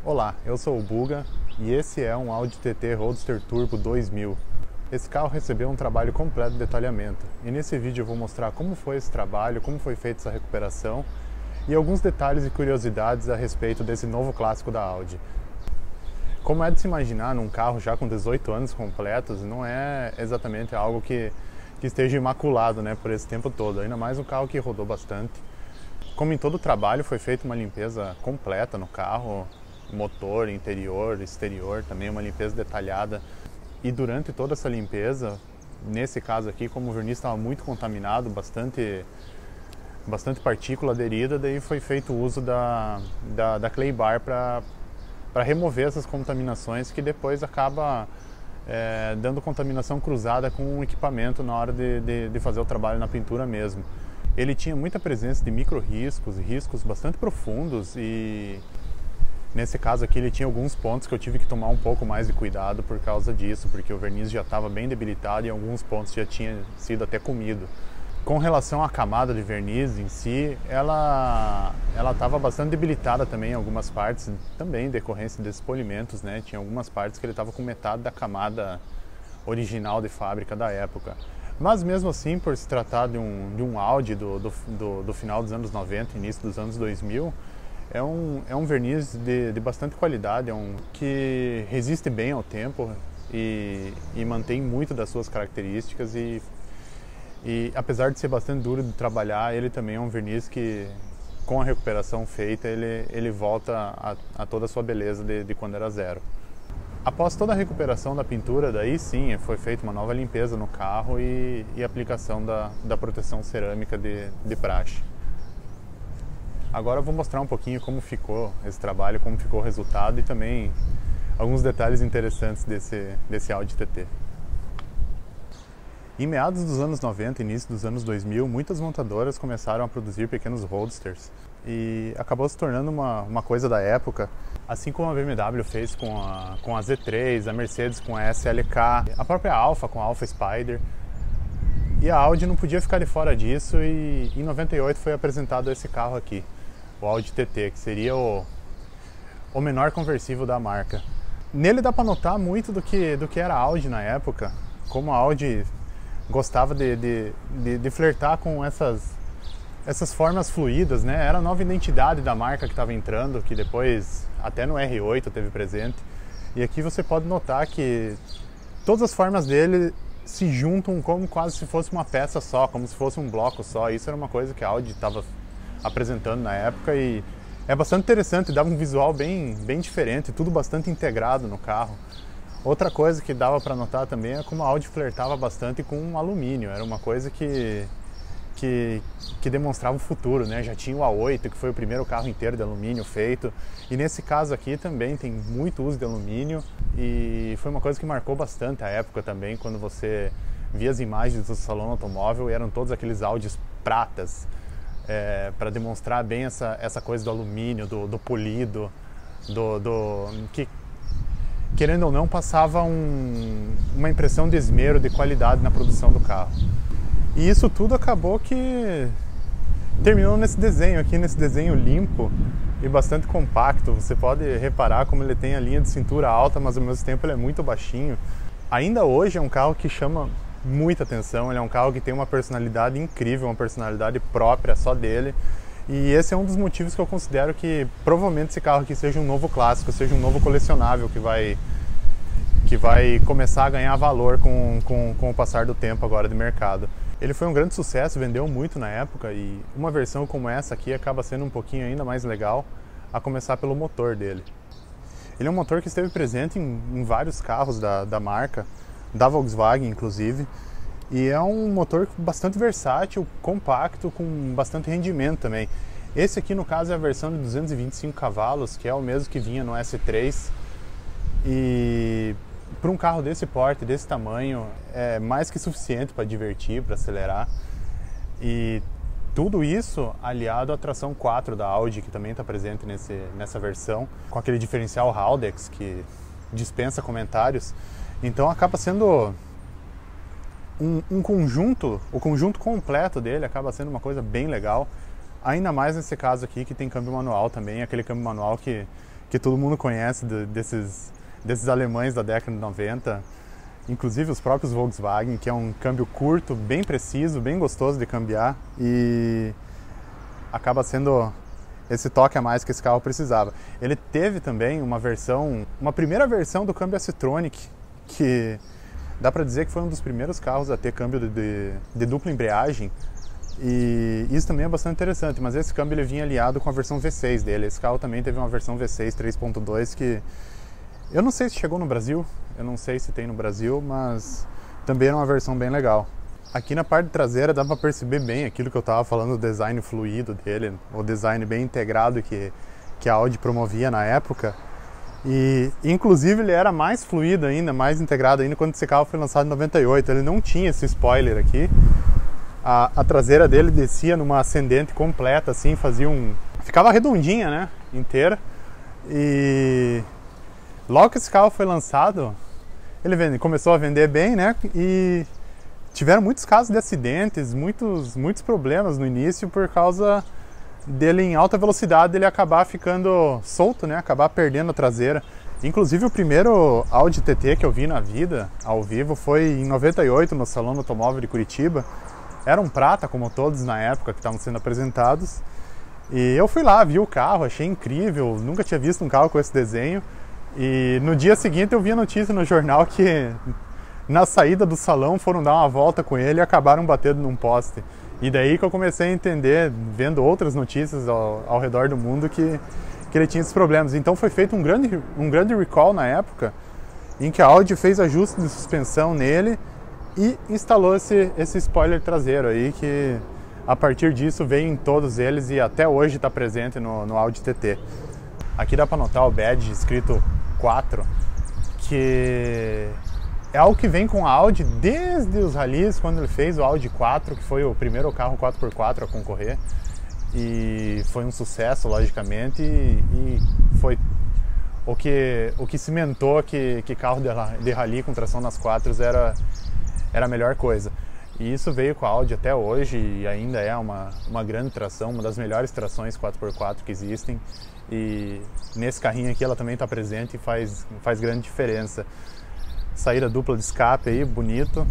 Olá, eu sou o Buga e esse é um Audi TT Roadster Turbo 2000. Esse carro recebeu um trabalho completo de detalhamento e nesse vídeo eu vou mostrar como foi esse trabalho, como foi feita essa recuperação e alguns detalhes e curiosidades a respeito desse novo clássico da Audi. Como é de se imaginar, num carro já com 18 anos completos, não é exatamente algo que esteja imaculado, né, por esse tempo todo, ainda mais um carro que rodou bastante. Como em todo o trabalho, foi feita uma limpeza completa no carro, motor, interior, exterior, também uma limpeza detalhada. E durante toda essa limpeza, nesse caso aqui, como o verniz estava muito contaminado, bastante partícula aderida, daí foi feito o uso da clay bar para remover essas contaminações que depois acaba dando contaminação cruzada com o equipamento na hora de fazer o trabalho na pintura mesmo. Ele tinha muita presença de micro-riscos, riscos bastante profundos e nesse caso aqui ele tinha alguns pontos que eu tive que tomar um pouco mais de cuidado por causa disso, porque o verniz já estava bem debilitado e alguns pontos já tinha sido até comido. Com relação à camada de verniz em si, ela estava bastante debilitada também em algumas partes, também em decorrência desses polimentos, né? Tinha algumas partes que ele estava com metade da camada original de fábrica da época. Mas mesmo assim, por se tratar de um Audi do final dos anos 90, início dos anos 2000, é um verniz de bastante qualidade, que resiste bem ao tempo e mantém muito das suas características e apesar de ser bastante duro de trabalhar, ele também é um verniz que, com a recuperação feita, ele volta a toda a sua beleza de quando era zero. Após toda a recuperação da pintura, daí sim, foi feita uma nova limpeza no carro e aplicação da proteção cerâmica de praxe. Agora eu vou mostrar um pouquinho como ficou esse trabalho, como ficou o resultado e também alguns detalhes interessantes desse Audi TT. Em meados dos anos 90 e início dos anos 2000, muitas montadoras começaram a produzir pequenos roadsters e acabou se tornando uma coisa da época, assim como a BMW fez com a Z3, a Mercedes com a SLK, a própria Alfa com a Alfa Spider. E a Audi não podia ficar de fora disso e em 98 foi apresentado esse carro aqui, o Audi TT, que seria o menor conversível da marca. Nele dá para notar muito do que era a Audi na época, como a Audi gostava de flertar com essas formas fluídas, né? Era a nova identidade da marca que estava entrando, que depois até no R8 teve presente. E aqui você pode notar que todas as formas dele se juntam como quase se fosse uma peça só, como se fosse um bloco só. Isso era uma coisa que a Audi estava apresentando na época e é bastante interessante, dava um visual bem diferente, tudo bastante integrado no carro. Outra coisa que dava para notar também é como a Audi flertava bastante com alumínio, era uma coisa que demonstrava o futuro, né? Já tinha o A8, que foi o primeiro carro inteiro de alumínio feito, e nesse caso aqui também tem muito uso de alumínio e foi uma coisa que marcou bastante a época também, quando você via as imagens do salão automóvel e eram todos aqueles Audis pratas, para demonstrar bem essa coisa do alumínio, do polido, que querendo ou não passava uma impressão de esmero, de qualidade na produção do carro. E isso tudo acabou que terminou nesse desenho aqui, nesse desenho limpo e bastante compacto. Você pode reparar como ele tem a linha de cintura alta, mas ao mesmo tempo ele é muito baixinho. Ainda hoje é um carro que chama muita atenção, ele é um carro que tem uma personalidade incrível, uma personalidade própria só dele. E esse é um dos motivos que eu considero que provavelmente esse carro aqui seja um novo clássico, seja um novo colecionável que vai começar a ganhar valor com o passar do tempo agora de mercado. Ele foi um grande sucesso, vendeu muito na época e uma versão como essa aqui acaba sendo um pouquinho ainda mais legal, a começar pelo motor dele. Ele é um motor que esteve presente em vários carros da marca, da Volkswagen inclusive, e é um motor bastante versátil, compacto, com bastante rendimento também. Esse aqui no caso é a versão de 225 cavalos, que é o mesmo que vinha no S3, e para um carro desse porte, desse tamanho, é mais que suficiente para divertir, para acelerar. E tudo isso aliado à tração 4 da Audi, que também está presente nessa versão, com aquele diferencial Haldex, que dispensa comentários. Então acaba sendo um conjunto, o conjunto completo dele acaba sendo uma coisa bem legal. Ainda mais nesse caso aqui que tem câmbio manual também, aquele câmbio manual que que todo mundo conhece desses alemães da década de 90, inclusive os próprios Volkswagen, que é um câmbio curto, bem preciso, bem gostoso de cambiar e acaba sendo esse toque a mais que esse carro precisava. Ele teve também uma primeira versão do câmbio S-Tronic, que dá para dizer que foi um dos primeiros carros a ter câmbio de dupla embreagem, e isso também é bastante interessante, mas esse câmbio ele vinha aliado com a versão V6 dele. Esse carro também teve uma versão V6 3.2 que eu não sei se chegou no Brasil, eu não sei se tem no Brasil, mas também era uma versão bem legal. Aqui na parte traseira dá para perceber bem aquilo que eu estava falando, o design fluido dele, o design bem integrado que a Audi promovia na época. E inclusive ele era mais fluido ainda, mais integrado ainda quando esse carro foi lançado em 98. Ele não tinha esse spoiler aqui. A traseira dele descia numa ascendente completa, assim, ficava redondinha, né, inteira. E logo que esse carro foi lançado, ele começou a vender bem, né, e tiveram muitos casos de acidentes, muitos problemas no início por causa dele em alta velocidade, ele acabar ficando solto, né, acabar perdendo a traseira. Inclusive o primeiro Audi TT que eu vi na vida, ao vivo, foi em 98 no Salão do Automóvel de Curitiba. Era um prata, como todos na época que estavam sendo apresentados. E eu fui lá, vi o carro, achei incrível, nunca tinha visto um carro com esse desenho. E no dia seguinte eu vi a notícia no jornal que na saída do salão foram dar uma volta com ele e acabaram batendo num poste. E daí que eu comecei a entender, vendo outras notícias ao redor do mundo, que ele tinha esses problemas. Então foi feito um grande recall na época, em que a Audi fez ajuste de suspensão nele e instalou esse spoiler traseiro aí, que a partir disso veio em todos eles e até hoje está presente no Audi TT. Aqui dá para notar o badge escrito 4, que é algo que vem com a Audi desde os rallies, quando ele fez o Audi 4, que foi o primeiro carro 4x4 a concorrer. E foi um sucesso, logicamente, e foi o que cimentou que carro de rally com tração nas quatros era a melhor coisa. E isso veio com a Audi até hoje e ainda é uma grande tração, uma das melhores trações 4x4 que existem. E nesse carrinho aqui ela também está presente e faz grande diferença. Saída dupla de escape aí, bonito.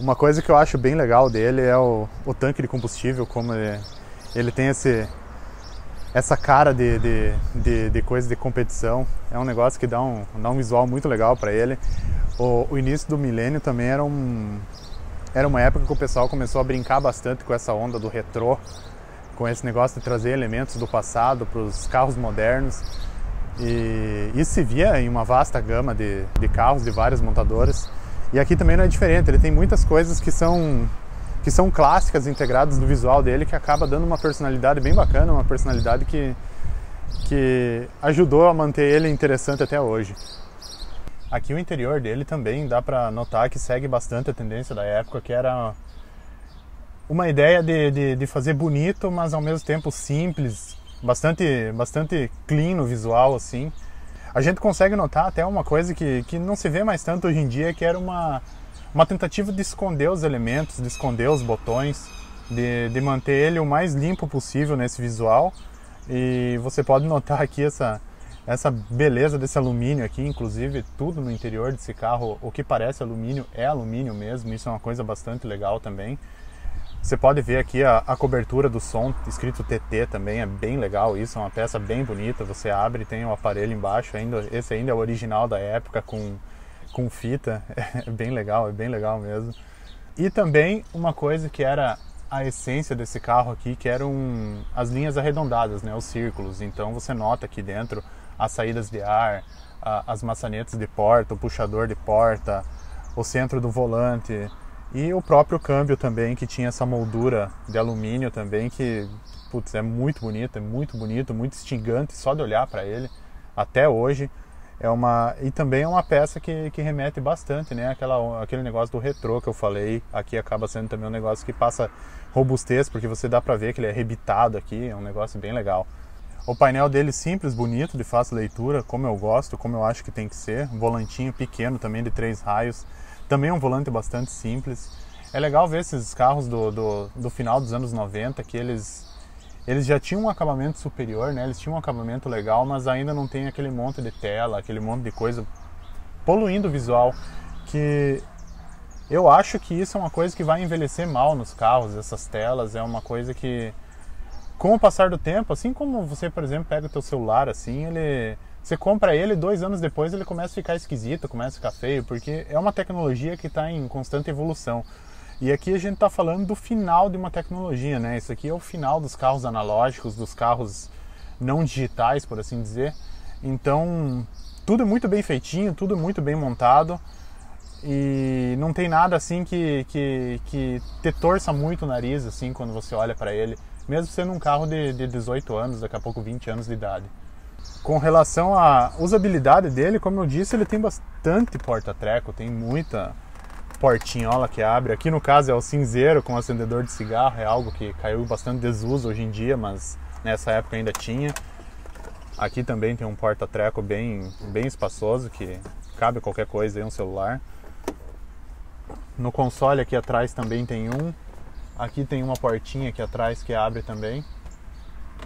Uma coisa que eu acho bem legal dele é o tanque de combustível, como ele tem essa cara de coisa de competição. É um negócio que dá um visual muito legal para ele. O início do milênio também era uma época que o pessoal começou a brincar bastante com essa onda do retrô, com esse negócio de trazer elementos do passado para os carros modernos. E isso se via em uma vasta gama de carros de várias montadoras. E aqui também não é diferente, ele tem muitas coisas que são clássicas integradas do visual dele, que acaba dando uma personalidade bem bacana, uma personalidade que ajudou a manter ele interessante até hoje. Aqui o interior dele também dá para notar que segue bastante a tendência da época, que era uma ideia de fazer bonito, mas ao mesmo tempo simples, bastante clean no visual, assim. A gente consegue notar até uma coisa que não se vê mais tanto hoje em dia, que era uma tentativa de esconder os elementos, de esconder os botões, de manter ele o mais limpo possível nesse visual. E você pode notar aqui essa beleza desse alumínio aqui, inclusive tudo no interior desse carro, o que parece alumínio é alumínio mesmo, isso é uma coisa bastante legal também. Você pode ver aqui a cobertura do som, escrito TT também, é bem legal isso, é uma peça bem bonita, você abre e tem o aparelho embaixo, esse ainda é o original da época com fita, é bem legal mesmo. E também uma coisa que era a essência desse carro aqui, que eram as linhas arredondadas, né, os círculos, então você nota aqui dentro as saídas de ar, as maçanetas de porta, o puxador de porta, o centro do volante e o próprio câmbio também, que tinha essa moldura de alumínio também, que putz, é muito bonito, muito instigante só de olhar para ele até hoje. E também é uma peça que remete bastante, né? Aquele negócio do retrô que eu falei, aqui acaba sendo também um negócio que passa robustez, porque você dá para ver que ele é rebitado aqui, é um negócio bem legal. O painel dele simples, bonito, de fácil leitura, como eu gosto, como eu acho que tem que ser. Um volantinho pequeno também de 3 raios, também um volante bastante simples. É legal ver esses carros do final dos anos 90, que eles Eles já tinham um acabamento superior, né? Eles tinham um acabamento legal, mas ainda não tem aquele monte de tela, aquele monte de coisa poluindo o visual, que eu acho que isso é uma coisa que vai envelhecer mal nos carros, essas telas, é uma coisa que, com o passar do tempo, assim como você, por exemplo, pega o teu celular, assim, você compra ele, 2 anos depois ele começa a ficar esquisito, começa a ficar feio, porque é uma tecnologia que está em constante evolução. E aqui a gente está falando do final de uma tecnologia, né? Isso aqui é o final dos carros analógicos, dos carros não digitais, por assim dizer. Então, tudo é muito bem feitinho, tudo muito bem montado. E não tem nada assim que te torça muito o nariz, assim, quando você olha para ele. Mesmo sendo um carro de 18 anos, daqui a pouco 20 anos de idade. Com relação à usabilidade dele, como eu disse, ele tem bastante porta-treco, tem muita portinhola que abre. Aqui no caso é o cinzeiro com acendedor de cigarro, é algo que caiu bastante desuso hoje em dia, mas nessa época ainda tinha. Aqui também tem um porta-treco bem espaçoso, que cabe qualquer coisa aí, um celular. No console aqui atrás também tem um. Aqui tem uma portinha aqui atrás que abre também,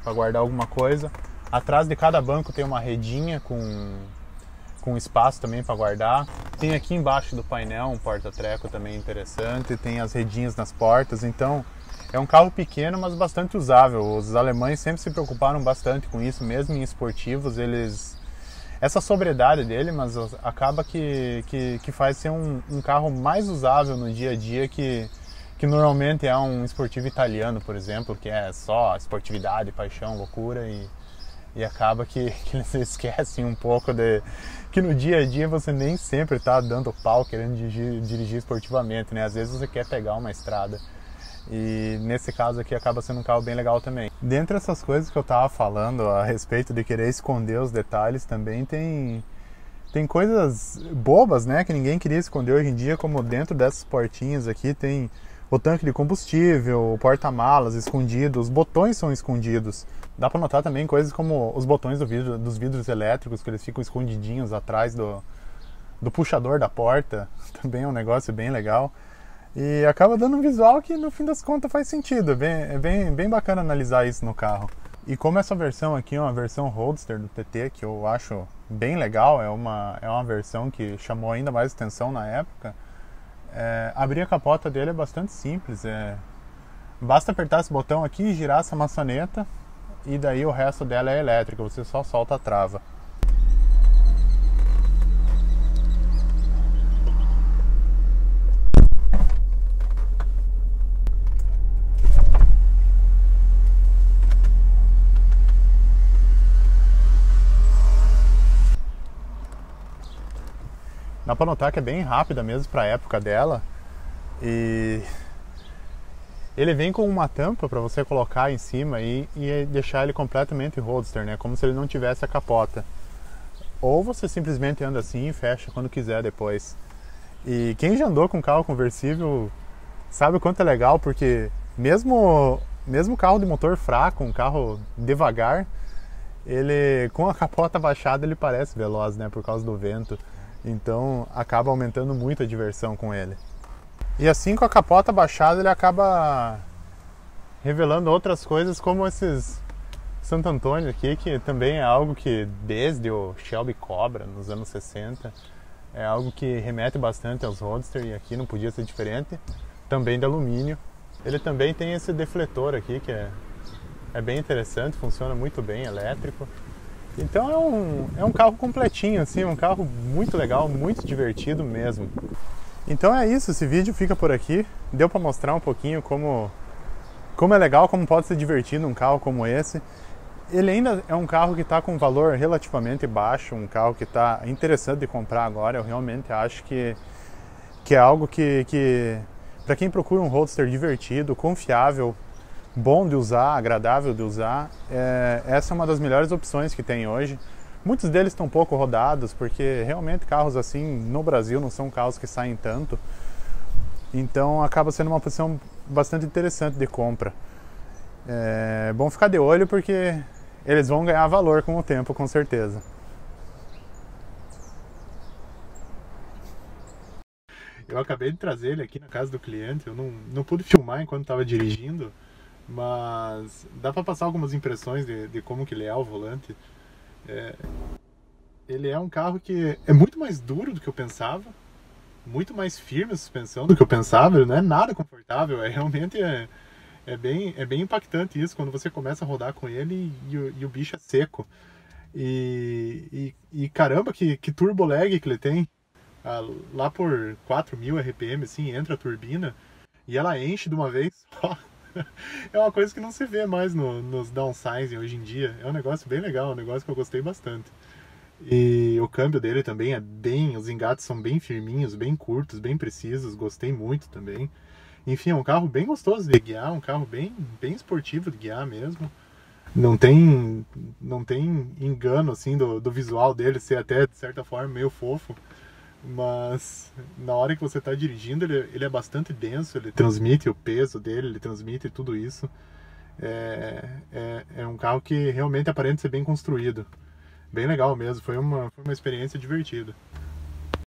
para guardar alguma coisa. Atrás de cada banco tem uma redinha com espaço também para guardar. Tem aqui embaixo do painel um porta-treco também interessante, tem as redinhas nas portas, então é um carro pequeno, mas bastante usável. Os alemães sempre se preocuparam bastante com isso, mesmo em esportivos, essa sobriedade dele, mas acaba que faz ser um carro mais usável no dia a dia que normalmente é um esportivo italiano, por exemplo, que é só esportividade, paixão, loucura, e acaba que eles esquecem um pouco que no dia a dia você nem sempre está dando pau querendo dirigir esportivamente, né? Às vezes você quer pegar uma estrada. E nesse caso aqui acaba sendo um carro bem legal também. Dentre essas coisas que eu estava falando a respeito de querer esconder os detalhes, também tem coisas bobas, né, que ninguém queria esconder hoje em dia, como dentro dessas portinhas aqui tem o tanque de combustível, o porta-malas escondido, os botões são escondidos. Dá para notar também coisas como os botões dos vidros elétricos, que eles ficam escondidinhos atrás do puxador da porta. Também é um negócio bem legal. E acaba dando um visual que no fim das contas faz sentido. É bem bacana analisar isso no carro. E como essa versão aqui é uma versão Roadster do TT, que eu acho bem legal, é uma versão que chamou ainda mais atenção na época, abrir a capota dele é bastante simples. Basta apertar esse botão aqui e girar essa maçaneta, e daí o resto dela é elétrica, você só solta a trava. Dá pra notar que é bem rápida mesmo pra época dela. E ele vem com uma tampa para você colocar em cima e deixar ele completamente roadster, né? Como se ele não tivesse a capota. Ou você simplesmente anda assim e fecha quando quiser depois. E quem já andou com carro conversível sabe o quanto é legal, porque mesmo carro de motor fraco, um carro devagar, ele com a capota baixada ele parece veloz, né? Por causa do vento. Então acaba aumentando muito a diversão com ele. E assim, com a capota baixada, ele acaba revelando outras coisas, como esses Santo Antônio aqui, que também é algo que desde o Shelby Cobra nos anos 60 é algo que remete bastante aos Roadster, e aqui não podia ser diferente, também de alumínio. Ele também tem esse defletor aqui que é bem interessante, funciona muito bem, elétrico. Então é um carro completinho, assim, um carro muito legal, muito divertido mesmo. Então é isso, esse vídeo fica por aqui. Deu para mostrar um pouquinho como é legal, como pode ser divertido um carro como esse. Ele ainda é um carro que está com um valor relativamente baixo, um carro que está interessante de comprar agora. Eu realmente acho que é algo que para quem procura um Roadster divertido, confiável, bom de usar, agradável de usar, essa é uma das melhores opções que tem hoje. Muitos deles estão pouco rodados, porque realmente carros assim no Brasil não são carros que saem tanto. Então acaba sendo uma opção bastante interessante de compra. É bom ficar de olho, porque eles vão ganhar valor com o tempo, com certeza. Eu acabei de trazer ele aqui na casa do cliente, eu não pude filmar enquanto estava dirigindo, mas dá para passar algumas impressões de como que ele é o volante. Ele é um carro que é muito mais duro do que eu pensava, muito mais firme a suspensão do que eu pensava. Ele não é nada confortável, realmente é bem impactante isso quando você começa a rodar com ele e o bicho é seco. E caramba, que turbo lag que ele tem. Ah, lá por 4.000 RPM, assim, entra a turbina e ela enche de uma vez só. É uma coisa que não se vê mais nos downsizing hoje em dia. É um negócio bem legal, um negócio que eu gostei bastante. E o câmbio dele também é bem. Os engates são bem firminhos, bem curtos, bem precisos. Gostei muito também. Enfim, é um carro bem gostoso de guiar, um carro bem esportivo de guiar mesmo. Não tem, não tem engano assim do visual dele ser até de certa forma meio fofo, mas na hora que você está dirigindo ele é bastante denso, ele transmite o peso dele, ele transmite tudo isso. É um carro que realmente aparenta ser bem construído, bem legal mesmo, foi uma experiência divertida.